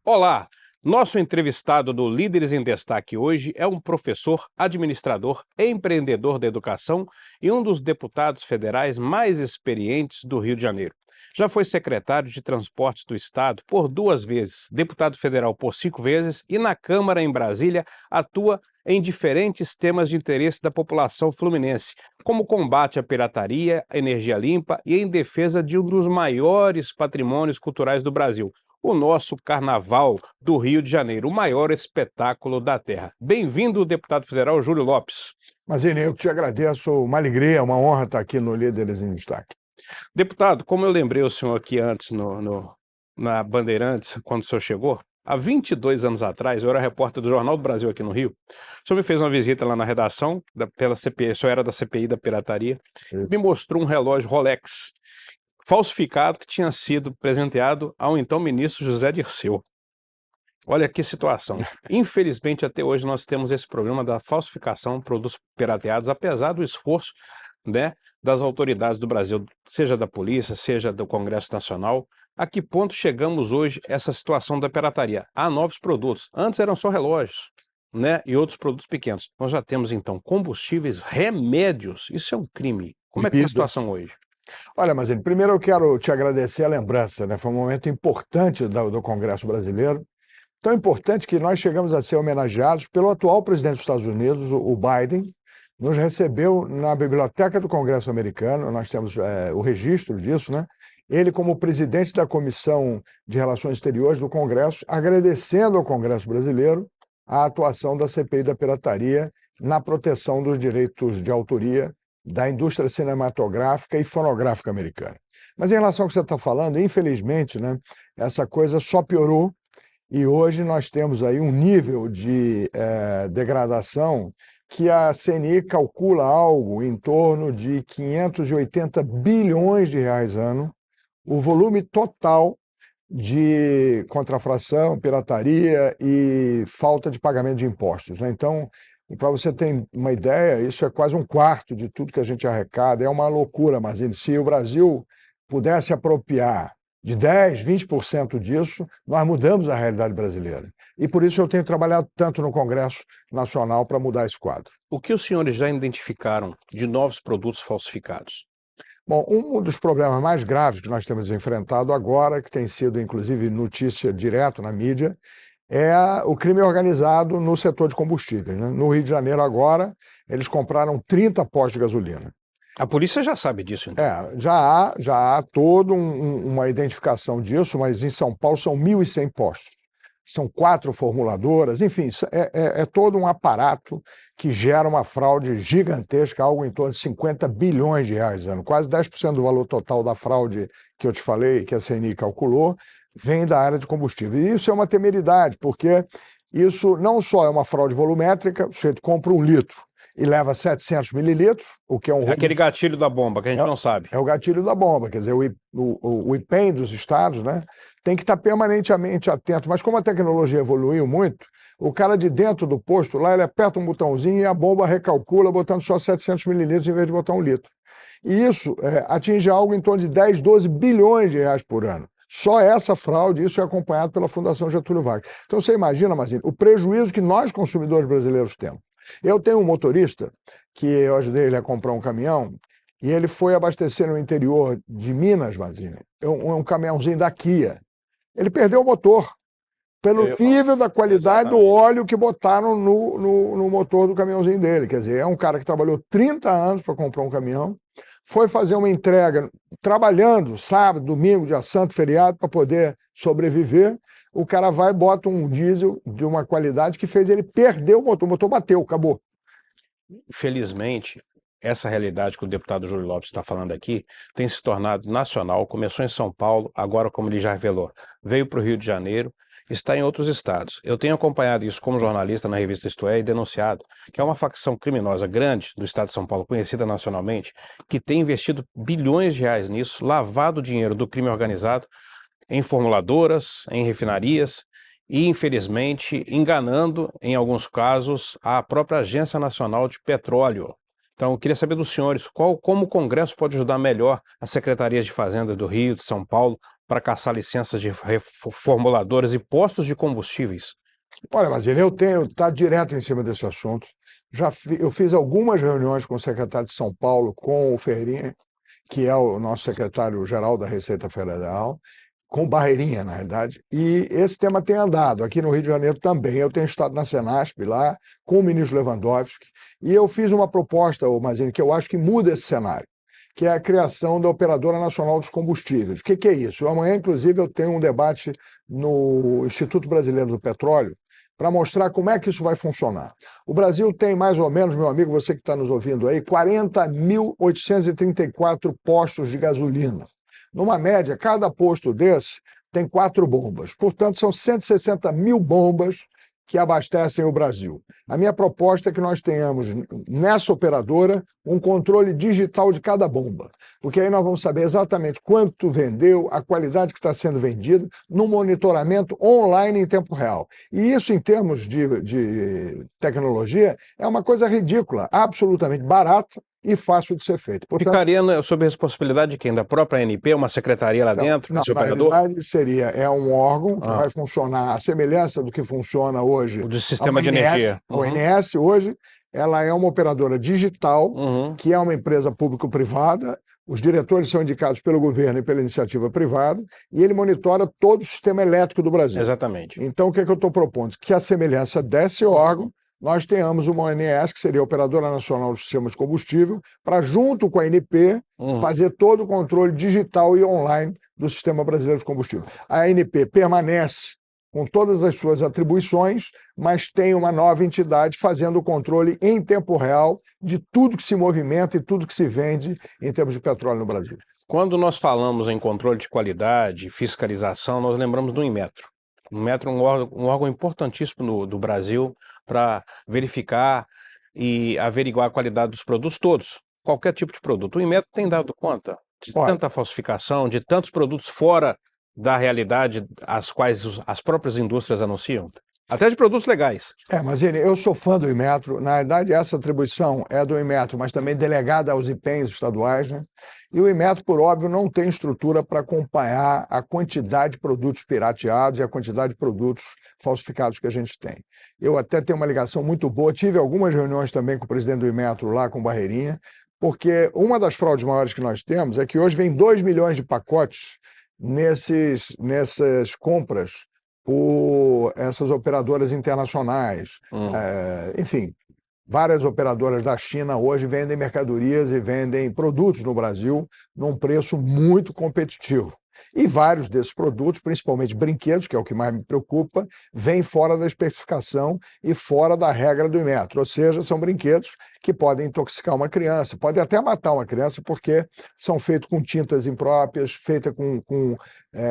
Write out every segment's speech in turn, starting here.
Olá! Nosso entrevistado do Líderes em Destaque hoje é um professor, administrador, empreendedor da educação e um dos deputados federais mais experientes do Rio de Janeiro. Já foi secretário de Transportes do Estado por 2 vezes, deputado federal por 5 vezes e na Câmara em Brasília atua em diferentes temas de interesse da população fluminense, como combate à pirataria, energia limpa e em defesa de um dos maiores patrimônios culturais do Brasil, o nosso Carnaval do Rio de Janeiro, o maior espetáculo da Terra. Bem-vindo, deputado federal Júlio Lopes. Mazini, eu que te agradeço, uma alegria, uma honra estar aqui no Líderes em Destaque. Deputado, como eu lembrei o senhor aqui antes na Bandeirantes, quando o senhor chegou, há 22 anos atrás, eu era repórter do Jornal do Brasil aqui no Rio, o senhor me fez uma visita lá na redação, pela CPI, o senhor era da CPI da pirataria, me mostrou um relógio Rolex, falsificado que tinha sido presenteado ao então ministro José Dirceu. Olha que situação. Infelizmente, até hoje nós temos esse problema da falsificação de produtos pirateados, apesar do esforço, das autoridades do Brasil, seja da polícia, seja do Congresso Nacional. A que ponto chegamos hoje essa situação da pirataria? Há novos produtos. Antes eram só relógios, e outros produtos pequenos. Nós já temos, então, combustíveis, remédios. Isso é um crime. Como é que é a situação hoje? Olha, Mazini, primeiro eu quero te agradecer a lembrança, Foi um momento importante do Congresso brasileiro, tão importante que nós chegamos a ser homenageados pelo atual presidente dos Estados Unidos, o Biden, nos recebeu na biblioteca do Congresso americano, nós temos o registro disso, Ele, como presidente da Comissão de Relações Exteriores do Congresso, agradecendo ao Congresso brasileiro a atuação da CPI da pirataria na proteção dos direitos de autoria da indústria cinematográfica e fonográfica americana. Mas em relação ao que você está falando, infelizmente, essa coisa só piorou e hoje nós temos aí um nível de degradação que a CNI calcula algo em torno de 580 bilhões de reais ano, o volume total de contrafação, pirataria e falta de pagamento de impostos. Então, para você ter uma ideia, isso é quase 1/4 de tudo que a gente arrecada. É uma loucura, mas se o Brasil pudesse apropriar de 10%, 20% disso, nós mudamos a realidade brasileira. E por isso eu tenho trabalhado tanto no Congresso Nacional para mudar esse quadro. O que os senhores já identificaram de novos produtos falsificados? Bom, um dos problemas mais graves que nós temos enfrentado agora, que tem sido inclusive notícia direto na mídia, é o crime organizado no setor de combustíveis. No Rio de Janeiro agora, eles compraram 30 postos de gasolina. A polícia já sabe disso, então? Já há toda uma identificação disso, mas em São Paulo são 1.100 postos. São 4 formuladoras, enfim, é todo um aparato que gera uma fraude gigantesca, algo em torno de 50 bilhões de reais ano. Quase 10% do valor total da fraude que eu te falei, que a CNI calculou, vem da área de combustível. E isso é uma temeridade, porque isso não só é uma fraude volumétrica, o sujeito compra 1 litro e leva 700 mililitros, o que é um... É aquele gatilho da bomba, que a gente não sabe. É o gatilho da bomba, quer dizer, o IPEM dos estados, tem que estar permanentemente atento. Mas como a tecnologia evoluiu muito, o cara de dentro do posto lá, ele aperta um botãozinho e a bomba recalcula, botando só 700 mililitros em vez de botar 1 litro. E isso atinge algo em torno de 10, 12 bilhões de reais por ano. Só essa fraude, isso é acompanhado pela Fundação Getúlio Vargas. Então você imagina, Mazini, o prejuízo que nós, consumidores brasileiros, temos. Eu tenho um motorista que eu ajudei ele a comprar um caminhão e ele foi abastecer no interior de Minas, Mazini, um caminhãozinho da Kia. Ele perdeu o motor pelo nível da qualidade do óleo que botaram no motor do caminhãozinho dele. Quer dizer, é um cara que trabalhou 30 anos para comprar um caminhão, foi fazer uma entrega trabalhando sábado, domingo, dia santo, feriado, para poder sobreviver. O cara vai e bota um diesel de uma qualidade que fez ele perder o motor bateu, acabou. Infelizmente, essa realidade que o deputado Júlio Lopes está falando aqui tem se tornado nacional, começou em São Paulo, agora, como ele já revelou, veio para o Rio de Janeiro, está em outros estados. Eu tenho acompanhado isso como jornalista na revista Isto É e denunciado que é uma facção criminosa grande do estado de São Paulo, conhecida nacionalmente, que tem investido bilhões de reais nisso, lavado dinheiro do crime organizado em formuladoras, em refinarias e, infelizmente, enganando, em alguns casos, a própria Agência Nacional de Petróleo. Então, eu queria saber dos senhores como o Congresso pode ajudar melhor as secretarias de Fazenda do Rio, de São Paulo, para caçar licenças de reformuladoras e postos de combustíveis? Olha, mas eu tenho tá direto em cima desse assunto. Eu fiz algumas reuniões com o secretário de São Paulo, com o Ferrinha, que é o nosso secretário-geral da Receita Federal, com Barreirinha, na realidade, e esse tema tem andado. Aqui no Rio de Janeiro também. Eu tenho estado na Senasp lá, com o ministro Lewandowski, e eu fiz uma proposta, Mazini, que eu acho que muda esse cenário, que é a criação da Operadora Nacional dos Combustíveis. O que é isso? Amanhã, inclusive, eu tenho um debate no Instituto Brasileiro do Petróleo para mostrar como é que isso vai funcionar. O Brasil tem mais ou menos, meu amigo, você que está nos ouvindo aí, 40.834 postos de gasolina. Numa média, cada posto desse tem 4 bombas. Portanto, são 160 mil bombas que abastecem o Brasil. A minha proposta é que nós tenhamos, nessa operadora, um controle digital de cada bomba, porque aí nós vamos saber exatamente quanto vendeu, a qualidade que está sendo vendida, num monitoramento online em tempo real. E isso, em termos de tecnologia, é uma coisa ridícula, absolutamente barata e fácil de ser feito. Portanto, ficaria sob a responsabilidade de quem? Da própria ANP, uma secretaria lá dentro, esse operador? Na realidade, é um órgão que vai funcionar à semelhança do que funciona hoje. O de sistema de energia. A ONS, hoje, ela é uma operadora digital, que é uma empresa público-privada. Os diretores são indicados pelo governo e pela iniciativa privada, e ele monitora todo o sistema elétrico do Brasil. Exatamente. Então, o que eu estou propondo? Que a semelhança desse órgão, nós tenhamos uma ONS, que seria a Operadora Nacional dos Sistemas de Combustível, para, junto com a ANP, fazer todo o controle digital e online do Sistema Brasileiro de Combustível. A ANP permanece com todas as suas atribuições, mas tem uma nova entidade fazendo o controle em tempo real de tudo que se movimenta e tudo que se vende em termos de petróleo no Brasil. Quando nós falamos em controle de qualidade, fiscalização, nós lembramos do Inmetro. O Inmetro é um órgão importantíssimo do Brasil para verificar e averiguar a qualidade dos produtos todos, qualquer tipo de produto. O Inmetro tem dado conta de tanta falsificação, de tantos produtos fora da realidade, as quais as próprias indústrias anunciam, até de produtos legais. Mas eu sou fã do Inmetro. Na verdade, essa atribuição é do Inmetro, mas também delegada aos IPENs estaduais, né? E o Inmetro, por óbvio, não tem estrutura para acompanhar a quantidade de produtos pirateados e a quantidade de produtos falsificados que a gente tem. Eu até tenho uma ligação muito boa, tive algumas reuniões também com o presidente do Inmetro lá, com o Barreirinha, porque uma das fraudes maiores que nós temos é que hoje vem 2 milhões de pacotes nessas compras por essas operadoras internacionais. Enfim, várias operadoras da China hoje vendem mercadorias e vendem produtos no Brasil num preço muito competitivo. E vários desses produtos, principalmente brinquedos, que é o que mais me preocupa, vêm fora da especificação e fora da regra do Inmetro. Ou seja, são brinquedos que podem intoxicar uma criança, podem até matar uma criança, porque são feitos com tintas impróprias, feitas com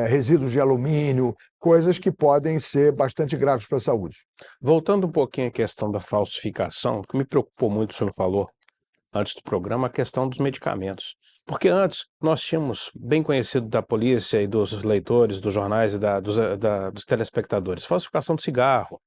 resíduos de alumínio, coisas que podem ser bastante graves para a saúde. Voltando um pouquinho à questão da falsificação, o que me preocupou muito, o senhor falou antes do programa, a questão dos medicamentos. Porque antes nós tínhamos, bem conhecido da polícia e dos leitores, dos jornais e dos telespectadores, falsificação de cigarro,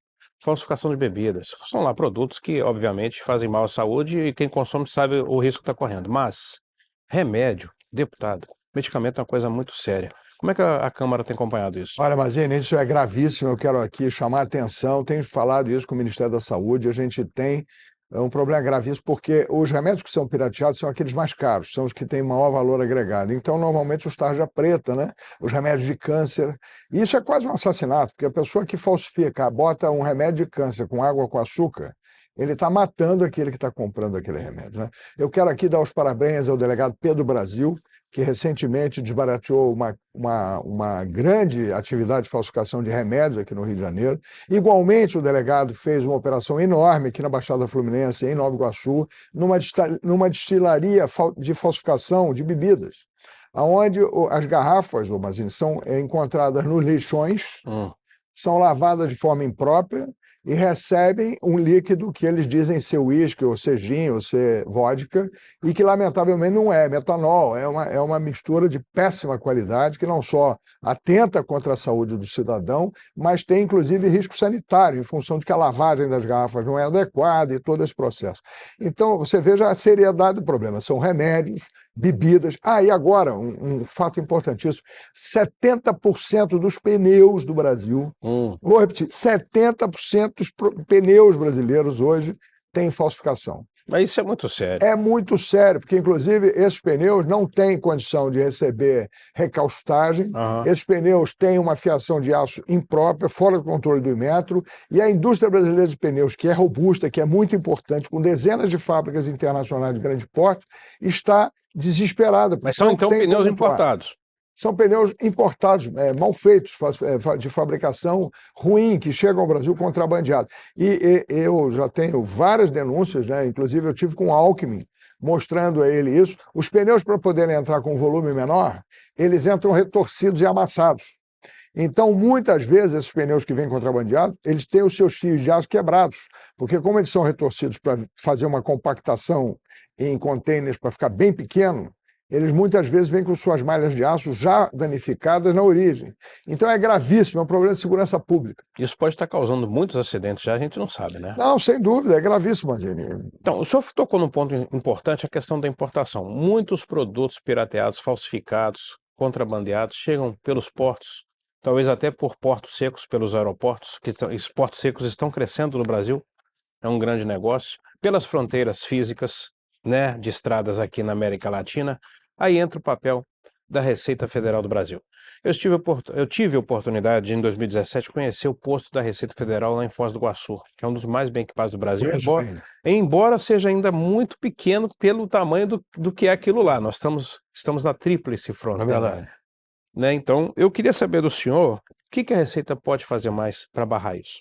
falsificação de bebidas. São lá produtos que, obviamente, fazem mal à saúde e quem consome sabe o risco que está correndo. Mas remédio, deputado, medicamento é uma coisa muito séria. Como é que a Câmara tem acompanhado isso? Olha, Mazini, isso é gravíssimo. Eu quero aqui chamar a atenção. Tenho falado isso com o Ministério da Saúde. A gente tem um problema gravíssimo, porque os remédios que são pirateados são aqueles mais caros, são os que têm maior valor agregado. Então, normalmente, os tarja preta, né? Os remédios de câncer. E isso é quase um assassinato, porque a pessoa que falsifica, bota um remédio de câncer com água com açúcar, ele está matando aquele que está comprando aquele remédio, né? Eu quero aqui dar os parabéns ao delegado Pedro Brasil, que recentemente desbarateou uma grande atividade de falsificação de remédios aqui no Rio de Janeiro. Igualmente, o delegado fez uma operação enorme aqui na Baixada Fluminense, em Nova Iguaçu, numa destilaria de falsificação de bebidas, onde as garrafas, Mazini, são encontradas nos lixões, são lavadas de forma imprópria e recebem um líquido que eles dizem ser uísque, ou ser gin, ou ser vodka, e que lamentavelmente não é metanol, é uma mistura de péssima qualidade, que não só atenta contra a saúde do cidadão, mas tem inclusive risco sanitário, em função de que a lavagem das garrafas não é adequada e todo esse processo. Então, você veja a seriedade do problema, são remédios bebidas. E agora, um fato importantíssimo, 70% dos pneus do Brasil, vou repetir, 70% dos pneus brasileiros hoje têm falsificação. Mas isso é muito sério. É muito sério, porque, inclusive, esses pneus não têm condição de receber recalchutagem, esses pneus têm uma fiação de aço imprópria, fora do controle do Inmetro, e a indústria brasileira de pneus, que é robusta, que é muito importante, com dezenas de fábricas internacionais de grande porte, está desesperada. Mas são, então, pneus importados? São pneus importados, mal feitos, de fabricação ruim, que chegam ao Brasil contrabandeados. E eu já tenho várias denúncias, né? Inclusive eu tive com o Alckmin, mostrando a ele isso. Os pneus, para poderem entrar com volume menor, eles entram retorcidos e amassados. Então, muitas vezes, esses pneus que vêm contrabandeados, eles têm os seus fios de aço quebrados, porque como eles são retorcidos para fazer uma compactação em containers para ficar bem pequeno, eles muitas vezes vêm com suas malhas de aço já danificadas na origem. Então é gravíssimo, é um problema de segurança pública. Isso pode estar causando muitos acidentes, já a gente não sabe, né? Não, sem dúvida, é gravíssimo, Mazini. Então, o senhor tocou num ponto importante, a questão da importação. Muitos produtos pirateados, falsificados, contrabandeados, chegam pelos portos, talvez até por portos secos, pelos aeroportos, que os portos secos estão crescendo no Brasil, é um grande negócio, pelas fronteiras físicas, né, de estradas aqui na América Latina. Aí entra o papel da Receita Federal do Brasil. Eu tive a oportunidade, em 2017, de conhecer o posto da Receita Federal lá em Foz do Iguaçu, que é um dos mais bem equipados do Brasil, embora seja ainda muito pequeno pelo tamanho do que é aquilo lá. Nós estamos na tríplice fronteira. É verdade. Né? Então, eu queria saber do senhor, o que a Receita pode fazer mais para barrar isso?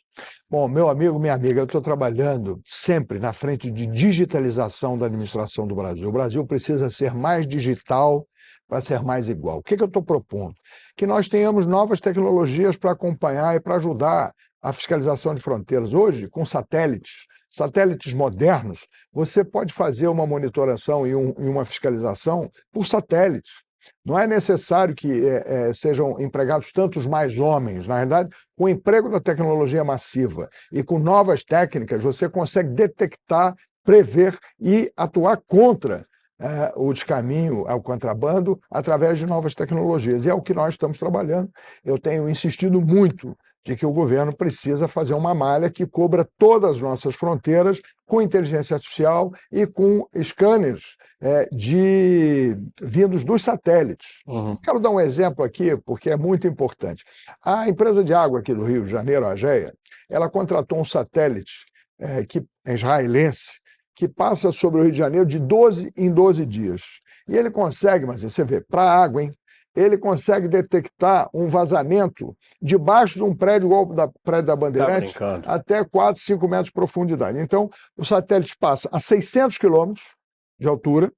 Bom, meu amigo, minha amiga, eu estou trabalhando sempre na frente de digitalização da administração do Brasil. O Brasil precisa ser mais digital para ser mais igual. O que eu estou propondo? Que nós tenhamos novas tecnologias para acompanhar e para ajudar a fiscalização de fronteiras. Hoje, com satélites modernos, você pode fazer uma monitoração e uma fiscalização por satélites. Não é necessário que sejam empregados tantos mais homens. Na verdade, com o emprego da tecnologia massiva e com novas técnicas, você consegue detectar, prever e atuar contra o descaminho ao contrabando através de novas tecnologias. E é o que nós estamos trabalhando. Eu tenho insistido muito de que o governo precisa fazer uma malha que cubra todas as nossas fronteiras com inteligência artificial e com scanners vindos dos satélites. Quero dar um exemplo aqui, porque é muito importante. A empresa de água aqui do Rio de Janeiro, a AGEA, ela contratou um satélite israelense que passa sobre o Rio de Janeiro de 12 em 12 dias. E ele consegue, mas você vê, para a água, hein? Ele consegue detectar um vazamento debaixo de um prédio igual da prédio da Bandeirantes, até 4, 5 metros de profundidade. Então, o satélite passa a 600 quilômetros de altura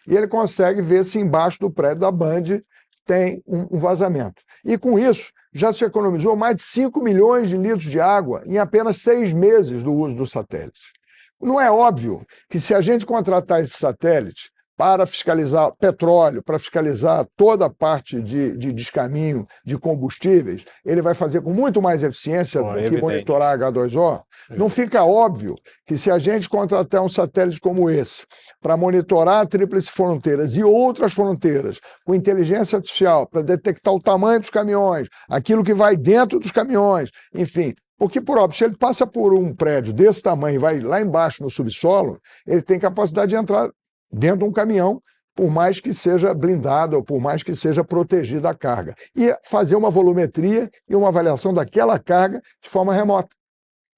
e ele consegue ver se embaixo do prédio da Band tem um vazamento. E com isso, já se economizou mais de 5 milhões de litros de água em apenas 6 meses do uso do satélite. Não é óbvio que se a gente contratar esse satélite para fiscalizar petróleo, para fiscalizar toda a parte de descaminho de combustíveis, ele vai fazer com muito mais eficiência do que monitorar H2O. Não fica óbvio que se a gente contratar um satélite como esse para monitorar a tríplice fronteiras e outras fronteiras com inteligência artificial para detectar o tamanho dos caminhões, aquilo que vai dentro dos caminhões, enfim. Porque, por óbvio, se ele passa por um prédio desse tamanho e vai lá embaixo no subsolo, ele tem capacidade de entrar dentro de um caminhão, por mais que seja blindado ou por mais que seja protegida a carga. E fazer uma volumetria e uma avaliação daquela carga de forma remota.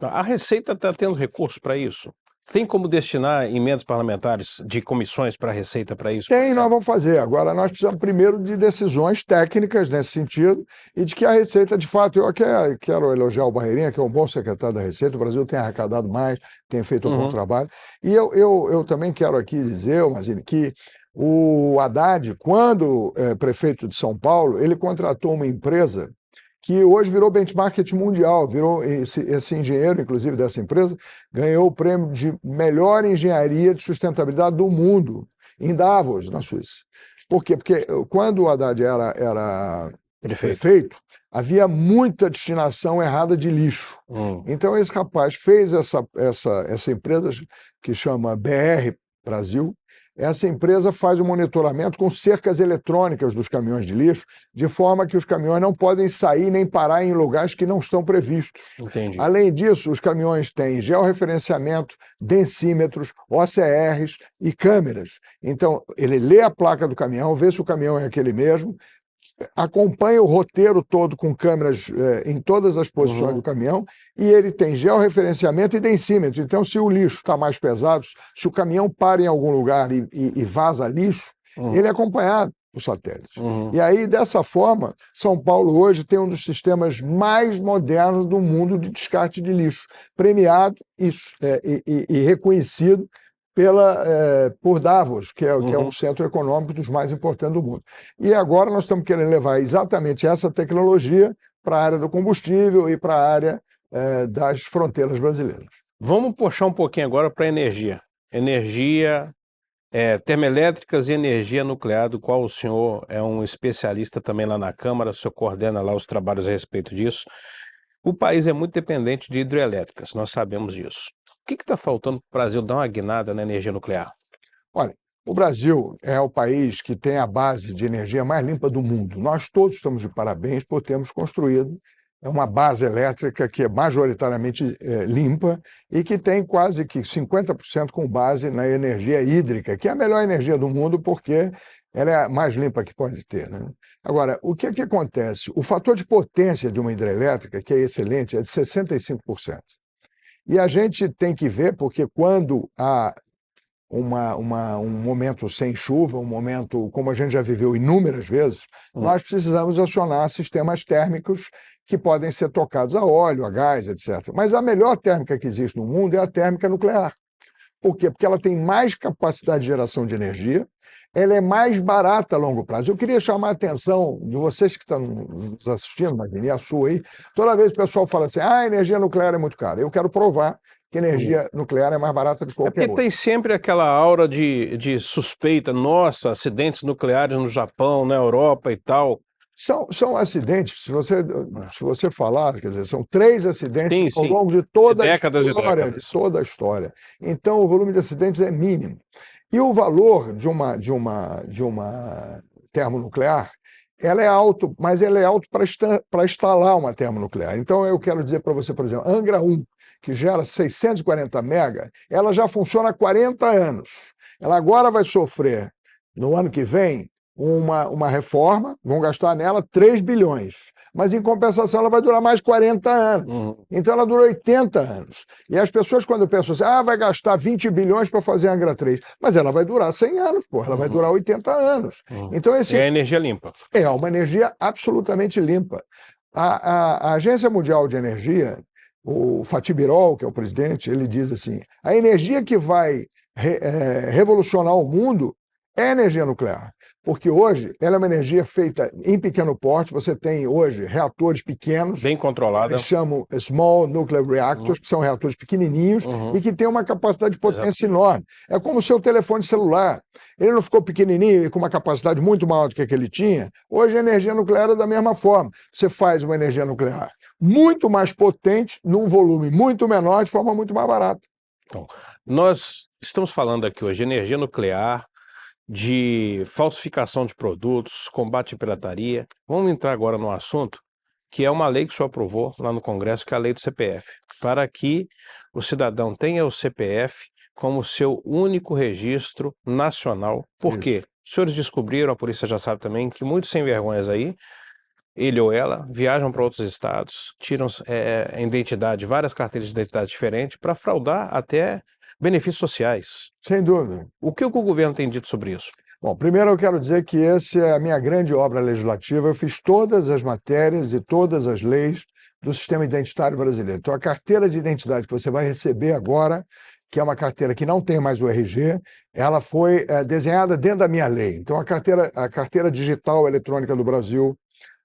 A Receita está tendo recursos para isso? Tem como destinar emendas parlamentares de comissões para a Receita para isso? Tem, nós vamos fazer. Agora, nós precisamos primeiro de decisões técnicas nesse sentido e de que a Receita, de fato, eu quero elogiar o Barreirinha, que é um bom secretário da Receita, o Brasil tem arrecadado mais, tem feito um bom trabalho. E eu também quero aqui dizer, Mazini, que o Haddad, quando prefeito de São Paulo, ele contratou uma empresa que hoje virou benchmark mundial, virou esse engenheiro, inclusive, dessa empresa, ganhou o prêmio de melhor engenharia de sustentabilidade do mundo, em Davos, na Suíça. Por quê? Porque quando o Haddad era prefeito, havia muita destinação errada de lixo. Então, esse rapaz fez essa empresa que chama BR Brasil, essa empresa faz o monitoramento com cercas eletrônicas dos caminhões de lixo, de forma que os caminhões não podem sair nem parar em lugares que não estão previstos. Entendi. Além disso, os caminhões têm georreferenciamento, densímetros, OCRs e câmeras. Então, ele lê a placa do caminhão, vê se o caminhão é aquele mesmo, acompanha o roteiro todo com câmeras em todas as posições do caminhão, e ele tem georreferenciamento e densímetro. Então, se o lixo está mais pesado, se o caminhão para em algum lugar e vaza lixo, ele é acompanhado por satélites. E aí, dessa forma, São Paulo hoje tem um dos sistemas mais modernos do mundo de descarte de lixo, premiado e reconhecido por Davos, que é um centro econômico dos mais importantes do mundo. E agora nós estamos querendo levar exatamente essa tecnologia para a área do combustível e para a área das fronteiras brasileiras. Vamos puxar um pouquinho agora para a energia. Energia, termoelétricas e energia nuclear, do qual o senhor é um especialista também lá na Câmara, o senhor coordena lá os trabalhos a respeito disso. O país é muito dependente de hidrelétricas, nós sabemos disso. O que está faltando para o Brasil dar uma guinada na energia nuclear? Olha, o Brasil é o país que tem a base de energia mais limpa do mundo. Nós todos estamos de parabéns por termos construído uma base elétrica que é majoritariamente limpa e que tem quase que 50% com base na energia hídrica, que é a melhor energia do mundo porque ela é a mais limpa que pode ter, né? Agora, o que acontece? O fator de potência de uma hidrelétrica, que é excelente, é de 65%. E a gente tem que ver, porque quando há um momento sem chuva, um momento como a gente já viveu inúmeras vezes, nós precisamos acionar sistemas térmicos que podem ser tocados a óleo, a gás, etc. Mas a melhor térmica que existe no mundo é a térmica nuclear. Por quê? Porque ela tem mais capacidade de geração de energia, ela é mais barata a longo prazo. Eu queria chamar a atenção de vocês que estão nos assistindo, Magrini, a sua aí. Toda vez o pessoal fala assim, a energia nuclear é muito cara. Eu quero provar que energia nuclear é mais barata do que qualquer outra. Porque tem sempre aquela aura de suspeita, nossa, acidentes nucleares no Japão, na Europa e tal. São acidentes, se você falar, quer dizer, são 3 acidentes ao longo de toda a história. Então, o volume de acidentes é mínimo. E o valor de uma termonuclear, ela é alto, mas ela é alto para instalar uma termonuclear. Então, eu quero dizer para você, por exemplo, Angra 1, que gera 640 mega, ela já funciona há 40 anos. Ela agora vai sofrer, no ano que vem, uma reforma, vão gastar nela 3 bilhões. Mas, em compensação, ela vai durar mais 40 anos. Então, ela dura 80 anos. E as pessoas, quando pensam assim, vai gastar 20 bilhões para fazer a Angra 3, mas ela vai durar 100 anos, ela vai durar 80 anos. Então, é energia limpa. É uma energia absolutamente limpa. A Agência Mundial de Energia, o Fatih Birol, que é o presidente, ele diz assim, a energia que vai revolucionar o mundo é a energia nuclear. Porque hoje ela é uma energia feita em pequeno porte, você tem hoje reatores pequenos, bem controlados, eles chamam Small Nuclear Reactors, que são reatores pequenininhos e que têm uma capacidade de potência enorme. É como o seu telefone celular, ele não ficou pequenininho e com uma capacidade muito maior do que ele tinha, hoje a energia nuclear é da mesma forma. Você faz uma energia nuclear muito mais potente, num volume muito menor, de forma muito mais barata. Então, nós estamos falando aqui hoje de energia nuclear, de falsificação de produtos, combate à pirataria. Vamos entrar agora no assunto, que é uma lei que o senhor aprovou lá no Congresso, que é a lei do CPF, para que o cidadão tenha o CPF como seu único registro nacional. Por quê? Os senhores descobriram, a polícia já sabe também, que muitos sem-vergonhas aí, ele ou ela, viajam para outros estados, tiram identidade, várias carteiras de identidade diferentes, para fraudar até benefícios sociais. Sem dúvida. O que o governo tem dito sobre isso? Bom, primeiro eu quero dizer que essa é a minha grande obra legislativa. Eu fiz todas as matérias e todas as leis do sistema identitário brasileiro. Então, a carteira de identidade que você vai receber agora, que é uma carteira que não tem mais o RG, ela foi desenhada dentro da minha lei. Então, a carteira digital eletrônica do Brasil,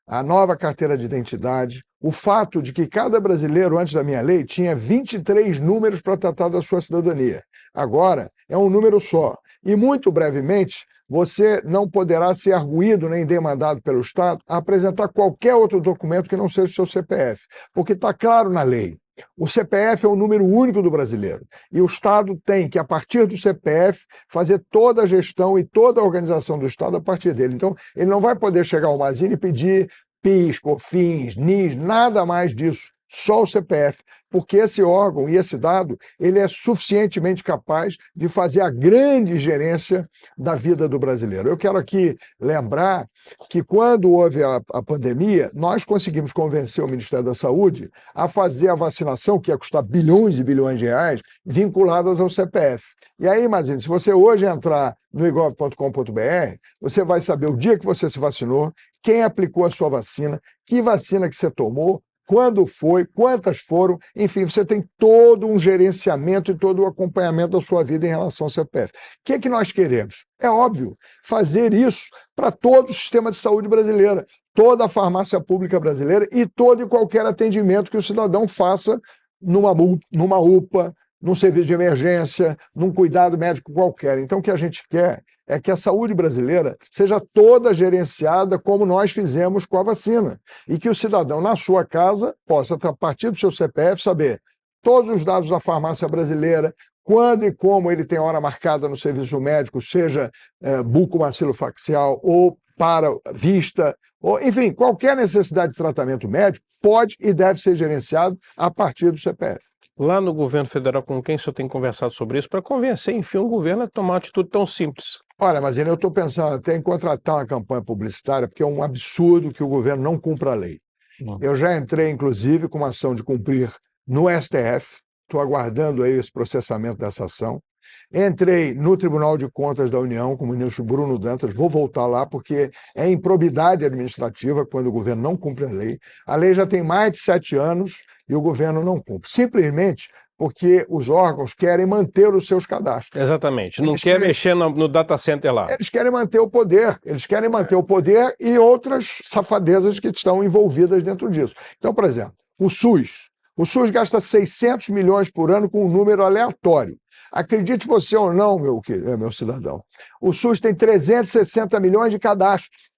a nova carteira de identidade, o fato de que cada brasileiro, antes da minha lei, tinha 23 números para tratar da sua cidadania. Agora, é um número só. E, muito brevemente, você não poderá ser arguido nem demandado pelo Estado a apresentar qualquer outro documento que não seja o seu CPF, porque está claro na lei. O CPF é o número único do brasileiro. E o Estado tem que, a partir do CPF, fazer toda a gestão e toda a organização do Estado a partir dele. Então, ele não vai poder chegar ao Mazini e pedir PIS, COFINS, NIS, nada mais disso. Só o CPF, porque esse órgão e esse dado, ele é suficientemente capaz de fazer a grande gerência da vida do brasileiro. Eu quero aqui lembrar que quando houve a pandemia, nós conseguimos convencer o Ministério da Saúde a fazer a vacinação, que ia custar bilhões e bilhões de reais, vinculadas ao CPF. E aí, imagine, se você hoje entrar no igov.com.br, você vai saber o dia que você se vacinou, quem aplicou a sua vacina, que vacina que você tomou, quando foi, quantas foram, enfim, você tem todo um gerenciamento e todo o acompanhamento da sua vida em relação ao CPF. O que é que nós queremos? É óbvio, fazer isso para todo o sistema de saúde brasileiro, toda a farmácia pública brasileira e todo e qualquer atendimento que o cidadão faça numa UPA, num serviço de emergência, num cuidado médico qualquer. Então, o que a gente quer é que a saúde brasileira seja toda gerenciada como nós fizemos com a vacina. E que o cidadão, na sua casa, possa, a partir do seu CPF, saber todos os dados da farmácia brasileira, quando e como ele tem hora marcada no serviço médico, seja bucomaxilofacial ou para vista, ou, enfim, qualquer necessidade de tratamento médico pode e deve ser gerenciado a partir do CPF. Lá no governo federal, com quem o senhor tem conversado sobre isso, para convencer, enfim, o governo a tomar uma atitude tão simples? Olha, mas eu estou pensando até em contratar uma campanha publicitária, porque é um absurdo que o governo não cumpra a lei. Eu já entrei, inclusive, com uma ação de cumprir no STF, estou aguardando aí esse processamento dessa ação. Entrei no Tribunal de Contas da União com o ministro Bruno Dantas, vou voltar lá porque é improbidade administrativa quando o governo não cumpre a lei. A lei já tem mais de 7 anos e o governo não cumpre. Simplesmente porque os órgãos querem manter os seus cadastros. Exatamente, não quer mexer no data center lá. Eles querem manter o poder, o poder e outras safadezas que estão envolvidas dentro disso. Então, por exemplo, o SUS gasta 600 milhões por ano com um número aleatório. Acredite você ou não, meu cidadão, o SUS tem 360 milhões de cadastros.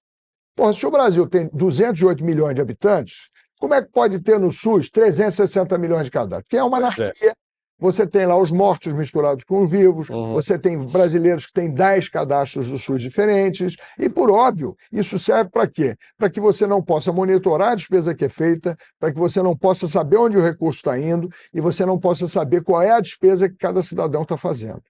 Porra, se o Brasil tem 208 milhões de habitantes, como é que pode ter no SUS 360 milhões de cadastros? Porque é uma anarquia. Você tem lá os mortos misturados com os vivos, você tem brasileiros que têm 10 cadastros do SUS diferentes, e, por óbvio, isso serve para quê? Para que você não possa monitorar a despesa que é feita, para que você não possa saber onde o recurso está indo, e você não possa saber qual é a despesa que cada cidadão está fazendo.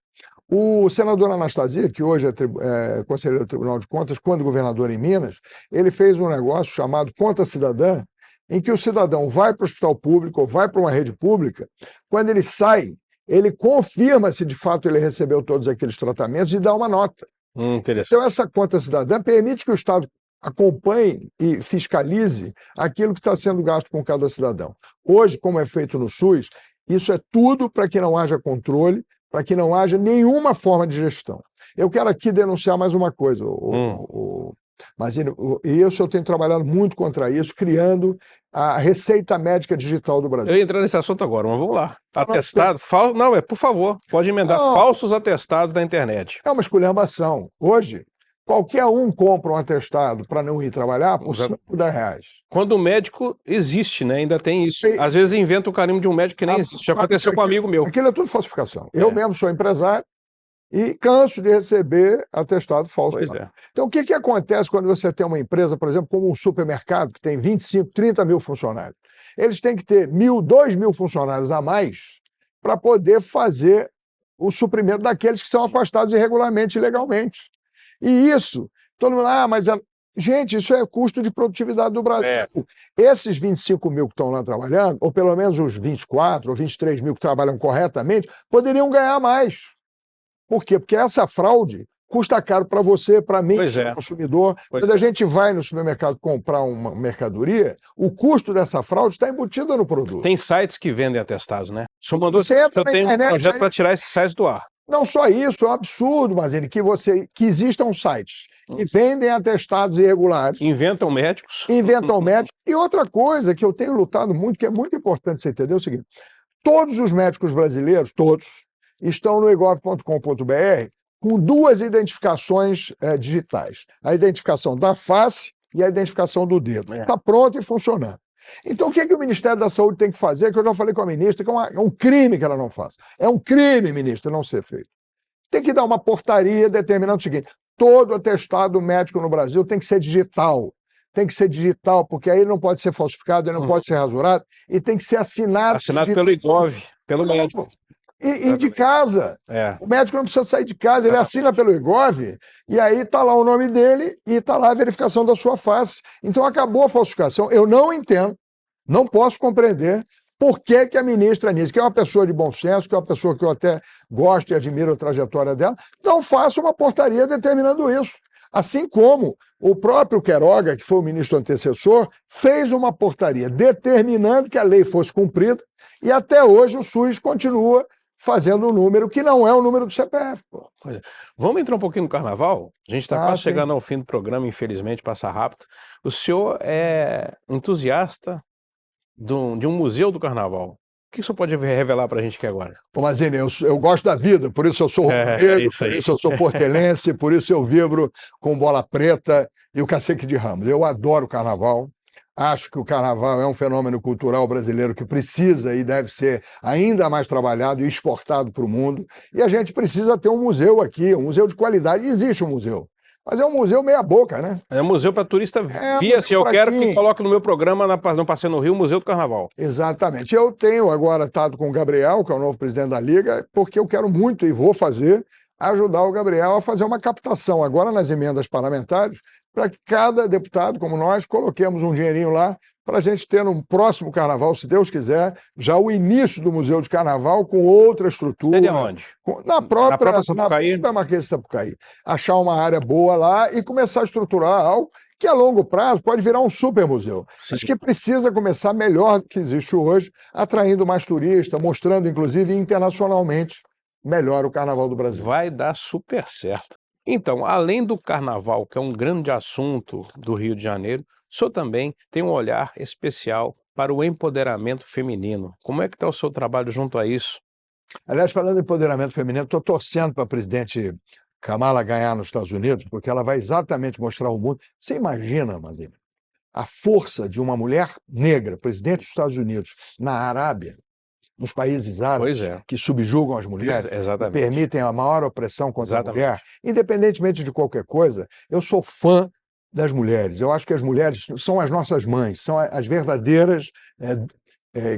O senador Anastasia, que hoje é conselheiro do Tribunal de Contas, quando governador em Minas, ele fez um negócio chamado Conta Cidadã, em que o cidadão vai para o hospital público ou vai para uma rede pública, quando ele sai, ele confirma se de fato ele recebeu todos aqueles tratamentos e dá uma nota. Então essa conta cidadã permite que o Estado acompanhe e fiscalize aquilo que está sendo gasto com cada cidadão. Hoje, como é feito no SUS, isso é tudo para que não haja controle, para que não haja nenhuma forma de gestão. Eu quero aqui denunciar mais uma coisa, mas isso eu tenho trabalhado muito contra isso, criando a Receita Médica Digital do Brasil. Eu ia entrar nesse assunto agora, mas vamos lá. Atestado, não, por favor, pode emendar falsos atestados na internet. É uma esculhambação. Hoje, qualquer um compra um atestado para não ir trabalhar por R$5. Quando o médico existe, né? Ainda tem isso. Às vezes inventa o carimbo de um médico que nem existe. Já aconteceu com um amigo meu. Aquilo é tudo falsificação. Eu mesmo sou empresário e canso de receber atestado falso. Pois é. Então, o que acontece quando você tem uma empresa, por exemplo, como um supermercado, que tem 25, 30 mil funcionários? Eles têm que ter 1.000, 2.000 funcionários a mais para poder fazer o suprimento daqueles que são afastados irregularmente e ilegalmente. E isso, todo mundo, mas... Gente, isso é custo de produtividade do Brasil. Esses 25 mil que estão lá trabalhando, ou pelo menos os 24 ou 23 mil que trabalham corretamente, poderiam ganhar mais. Por quê? Porque essa fraude custa caro para você, para mim, consumidor. Quando a gente vai no supermercado comprar uma mercadoria, o custo dessa fraude está embutida no produto. Tem sites que vendem atestados, né? Eu tenho um projeto para tirar esses sites do ar. Não só isso, é um absurdo, Mazini, que existam sites que vendem atestados irregulares. Inventam médicos. E outra coisa que eu tenho lutado muito, que é muito importante você entender, é o seguinte: todos os médicos brasileiros, todos, estão no igov.com.br com 2 identificações digitais. A identificação da face e a identificação do dedo. Está pronto e funcionando. Então, o que o Ministério da Saúde tem que fazer? Que eu já falei com a ministra, que é um crime que ela não faça. É um crime, ministra, não ser feito. Tem que dar uma portaria determinando o seguinte: todo atestado médico no Brasil tem que ser digital. Tem que ser digital, porque aí não pode ser falsificado, ele não pode ser rasurado, e tem que ser assinado. Assinado pelo IGOV, pelo médico. E de casa. É. O médico não precisa sair de casa, ele assina pelo IGOV, e aí está lá o nome dele e está lá a verificação da sua face. Então acabou a falsificação. Eu não entendo, não posso compreender por que a ministra Anísia, que é uma pessoa de bom senso, que é uma pessoa que eu até gosto e admiro a trajetória dela, não faça uma portaria determinando isso. Assim como o próprio Queiroga, que foi o ministro antecessor, fez uma portaria determinando que a lei fosse cumprida, e até hoje o SUS continua fazendo um número que não é o número do CPF. Pô. Vamos entrar um pouquinho no carnaval? A gente está quase chegando ao fim do programa, infelizmente, passa rápido. O senhor é entusiasta de um museu do carnaval. O que o senhor pode revelar para a gente aqui agora? Ô, Mazini, eu gosto da vida, por isso eu sou rubro-negro, por isso eu sou portelense, por isso eu vibro com Bola Preta e o Cacique de Ramos. Eu adoro o carnaval. Acho que o carnaval é um fenômeno cultural brasileiro que precisa e deve ser ainda mais trabalhado e exportado para o mundo. E a gente precisa ter um museu aqui, um museu de qualidade. Existe um museu, mas é um museu meia boca, né? É um museu para turista via, se eu quero que coloque no meu programa, no Passeio no Rio, Museu do Carnaval. Exatamente. Eu tenho agora estado com o Gabriel, que é o novo presidente da Liga, porque eu quero muito e vou fazer, ajudar o Gabriel a fazer uma captação agora nas emendas parlamentares, para que cada deputado, como nós, coloquemos um dinheirinho lá para a gente ter no próximo carnaval, se Deus quiser, já o início do Museu de Carnaval com outra estrutura. Seria onde? Na própria Sapucaí? Na Marquês de Sapucaí. Achar uma área boa lá e começar a estruturar algo que a longo prazo pode virar um super museu. Sim. Acho que precisa começar melhor do que existe hoje, atraindo mais turistas, mostrando, inclusive, internacionalmente melhor o Carnaval do Brasil. Vai dar super certo. Então, além do carnaval, que é um grande assunto do Rio de Janeiro, o senhor também tem um olhar especial para o empoderamento feminino. Como é que está o seu trabalho junto a isso? Aliás, falando em empoderamento feminino, estou torcendo para a presidente Kamala ganhar nos Estados Unidos, porque ela vai exatamente mostrar ao mundo. Você imagina, Mazini, a força de uma mulher negra, presidente dos Estados Unidos, na Arábia, nos países árabes, que subjugam as mulheres, e permitem a maior opressão contra a mulher, independentemente de qualquer coisa. Eu sou fã das mulheres. Eu acho que as mulheres são as nossas mães, são as verdadeiras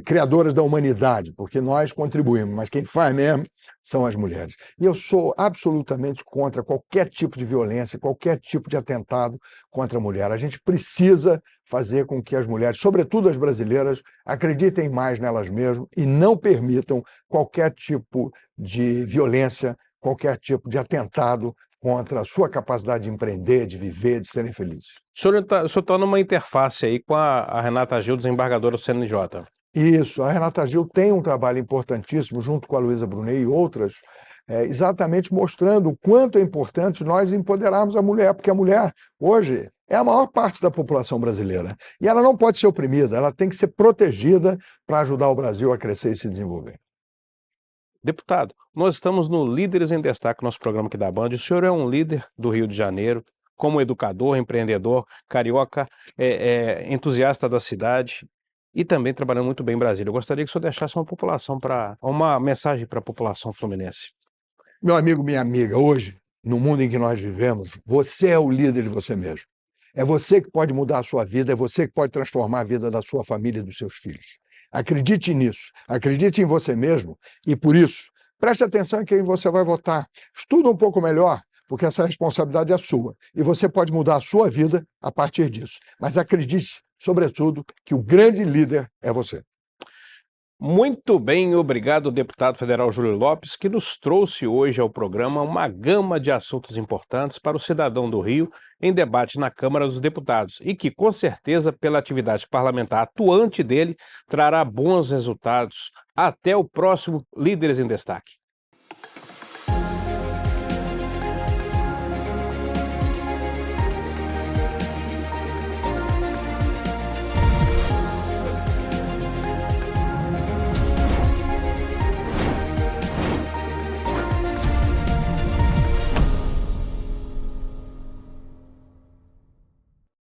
criadoras da humanidade, porque nós contribuímos, mas quem faz mesmo são as mulheres. E eu sou absolutamente contra qualquer tipo de violência, qualquer tipo de atentado contra a mulher. A gente precisa fazer com que as mulheres, sobretudo as brasileiras, acreditem mais nelas mesmas e não permitam qualquer tipo de violência, qualquer tipo de atentado contra a sua capacidade de empreender, de viver, de serem felizes. O senhor está numa interface aí com a Renata Gil, desembargadora do CNJ. Isso, a Renata Gil tem um trabalho importantíssimo, junto com a Luísa Brunet e outras, exatamente mostrando o quanto é importante nós empoderarmos a mulher, porque a mulher, hoje, é a maior parte da população brasileira. E ela não pode ser oprimida, ela tem que ser protegida para ajudar o Brasil a crescer e se desenvolver. Deputado, nós estamos no Líderes em Destaque, nosso programa aqui da Band. O senhor é um líder do Rio de Janeiro, como educador, empreendedor, carioca, entusiasta da cidade e também trabalhando muito bem em Brasília. Eu gostaria que o senhor deixasse uma mensagem para a população fluminense. Meu amigo, minha amiga, hoje, no mundo em que nós vivemos, você é o líder de você mesmo. É você que pode mudar a sua vida, é você que pode transformar a vida da sua família e dos seus filhos. Acredite nisso, acredite em você mesmo e, por isso, preste atenção em quem você vai votar. Estuda um pouco melhor, porque essa responsabilidade é sua e você pode mudar a sua vida a partir disso. Mas acredite, sobretudo, que o grande líder é você. Muito bem, obrigado, deputado federal Júlio Lopes, que nos trouxe hoje ao programa uma gama de assuntos importantes para o cidadão do Rio em debate na Câmara dos Deputados e que, com certeza, pela atividade parlamentar atuante dele, trará bons resultados. Até o próximo Líderes em Destaque.